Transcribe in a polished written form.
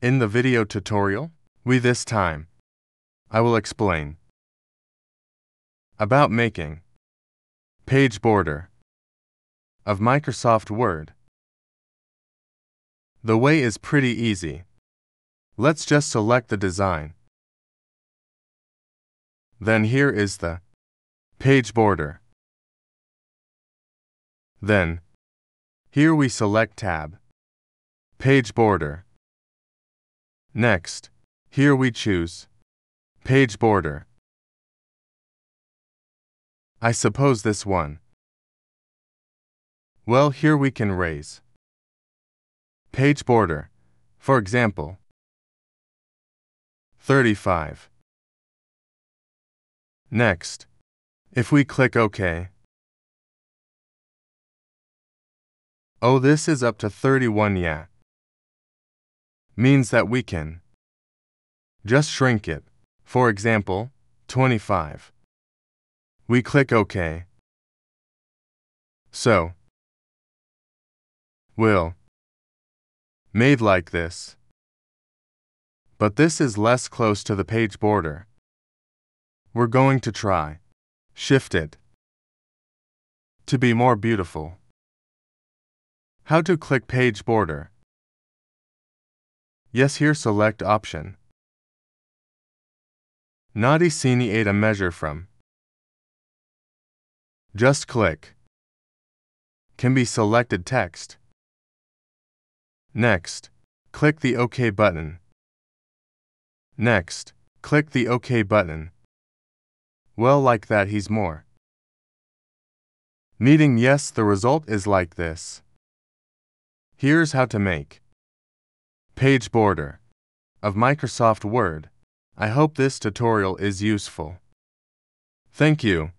In the video tutorial, this time, I will explain about making page border of Microsoft Word. The way is pretty easy. Let's just select the design. Then here is the page border. Then, here we select tab, page border. Next, here we choose page border. I suppose this one. Well, here we can raise page border, for example, 35. Next, if we click OK, oh, this is up to 31, yeah. Means that we can just shrink it, for example, 25. We click OK. So, will made like this. But this is less close to the page border. We're going to try shift it to be more beautiful. How to click page border? Yes, here select option. Nadi Sini Ada measure from. Just click. Can be selected text. Next, click the OK button. Next, click the OK button. Well, like that he's more. Meaning yes, the result is like this. Here's how to make page border of Microsoft Word. I hope this tutorial is useful. Thank you.